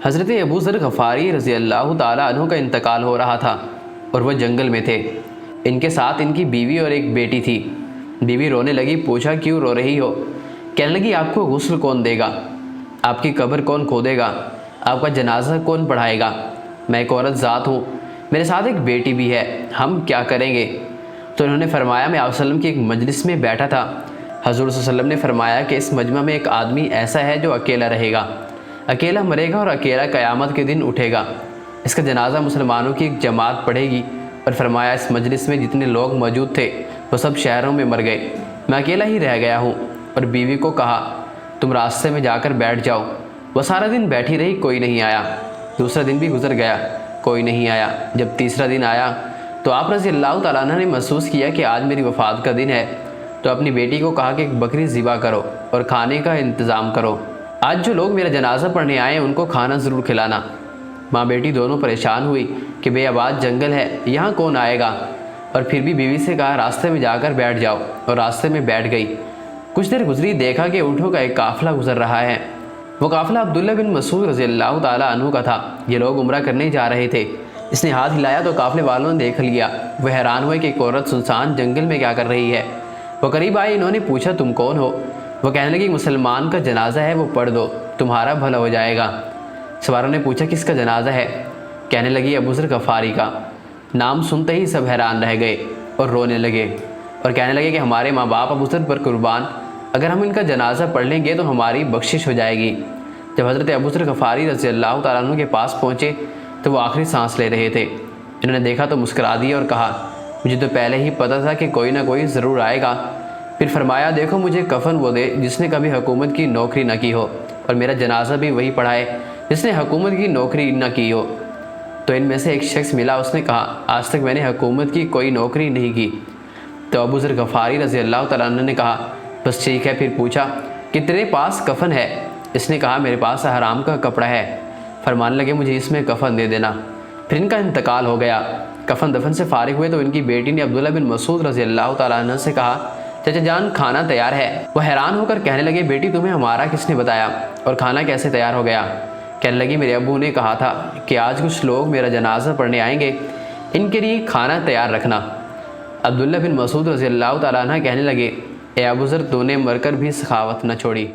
حضرت ابو ذر غفاری رضی اللہ تعالیٰ عنہ کا انتقال ہو رہا تھا اور وہ جنگل میں تھے۔ ان کے ساتھ ان کی بیوی اور ایک بیٹی تھی۔ بیوی رونے لگی، پوچھا کیوں رو رہی ہو؟ کہنے لگی آپ کو غسل کون دے گا؟ آپ کی قبر کون کھودے گا؟ آپ کا جنازہ کون پڑھائے گا؟ میں ایک عورت ذات ہوں، میرے ساتھ ایک بیٹی بھی ہے، ہم کیا کریں گے؟ تو انہوں نے فرمایا میں آپ صلی اللہ علیہ وسلم کی ایک مجلس میں بیٹھا تھا، حضور صلی اللہ علیہ وسلم نے فرمایا کہ اس مجمع میں ایک آدمی ایسا ہے جو اکیلا رہے گا، اکیلا مرے گا اور اکیلا قیامت کے دن اٹھے گا۔ اس کا جنازہ مسلمانوں کی ایک جماعت پڑھے گی۔ اور فرمایا اس مجلس میں جتنے لوگ موجود تھے وہ سب شہروں میں مر گئے، میں اکیلا ہی رہ گیا ہوں۔ اور بیوی کو کہا تم راستے میں جا کر بیٹھ جاؤ۔ وہ سارا دن بیٹھی رہی، کوئی نہیں آیا۔ دوسرا دن بھی گزر گیا، کوئی نہیں آیا۔ جب تیسرا دن آیا تو آپ رضی اللہ تعالیٰ عنہ نے محسوس کیا کہ آج میری وفات کا دن ہے، تو اپنی بیٹی کو کہا کہ ایک بکری ذبح کرو اور کھانے کا انتظام کرو، آج جو لوگ میرا جنازہ پڑھنے آئے ان کو کھانا ضرور کھلانا۔ ماں بیٹی دونوں پریشان ہوئی کہ بے آباد جنگل ہے، یہاں کون آئے گا؟ اور پھر بھی بیوی سے کہا راستے میں جا کر بیٹھ جاؤ، اور راستے میں بیٹھ گئی۔ کچھ دیر گزری، دیکھا کہ اونٹوں کا ایک قافلہ گزر رہا ہے۔ وہ قافلہ عبداللہ بن مسعود رضی اللہ تعالیٰ عنہ کا تھا۔ یہ لوگ عمرہ کرنے جا رہے تھے۔ اس نے ہاتھ ہلایا تو قافلے والوں نے دیکھ لیا۔ وہ حیران ہوئے کہ ایک عورت سنسان جنگل میں کیا کر رہی ہے۔ وہ قریب آئے، انہوں نے پوچھا تم کون ہو؟ وہ کہنے لگی مسلمان کا جنازہ ہے، وہ پڑھ دو، تمہارا بھلا ہو جائے گا۔ سواروں نے پوچھا کس کا جنازہ ہے؟ کہنے لگی ابو ذر غفاری کا۔ نام سنتے ہی سب حیران رہ گئے اور رونے لگے اور کہنے لگے کہ ہمارے ماں باپ ابو ذر پر قربان، اگر ہم ان کا جنازہ پڑھ لیں گے تو ہماری بخشش ہو جائے گی۔ جب حضرت ابو ذر غفاری رضی اللہ تعالیٰ عنہ کے پاس پہنچے تو وہ آخری سانس لے رہے تھے۔ انہوں نے دیکھا تو مسکرا دیا اور کہا مجھے تو پہلے ہی پتہ تھا کہ کوئی نہ کوئی ضرور آئے گا۔ پھر فرمایا دیکھو مجھے کفن وہ دے جس نے کبھی حکومت کی نوکری نہ کی ہو، اور میرا جنازہ بھی وہی پڑھائے جس نے حکومت کی نوکری نہ کی ہو۔ تو ان میں سے ایک شخص ملا، اس نے کہا آج تک میں نے حکومت کی کوئی نوکری نہیں کی۔ تو ابو ذر غفاری رضی اللہ تعالیٰ عنہ نے کہا بس ٹھیک ہے۔ پھر پوچھا کہ تیرے پاس کفن ہے؟ اس نے کہا میرے پاس حرام کا کپڑا ہے۔ فرمانے لگے مجھے اس میں کفن دے دینا۔ پھر ان کا انتقال ہو گیا۔ کفن دفن سے فارغ ہوئے تو ان کی بیٹی نے عبداللہ بن مسعود رضی اللہ تعالیٰ عنہ سے کہا چچا جان کھانا تیار ہے۔ وہ حیران ہو کر کہنے لگے بیٹی تمہیں ہمارا کس نے بتایا اور کھانا کیسے تیار ہو گیا؟ کہنے لگی میرے ابو نے کہا تھا کہ آج کچھ لوگ میرا جنازہ پڑھنے آئیں گے، ان کے لیے کھانا تیار رکھنا۔ عبداللہ بن مسعود رضی اللہ تعالیٰ عنہ کہنے لگے اے ابو ذر تو نے مر کر بھی سخاوت نہ چھوڑی۔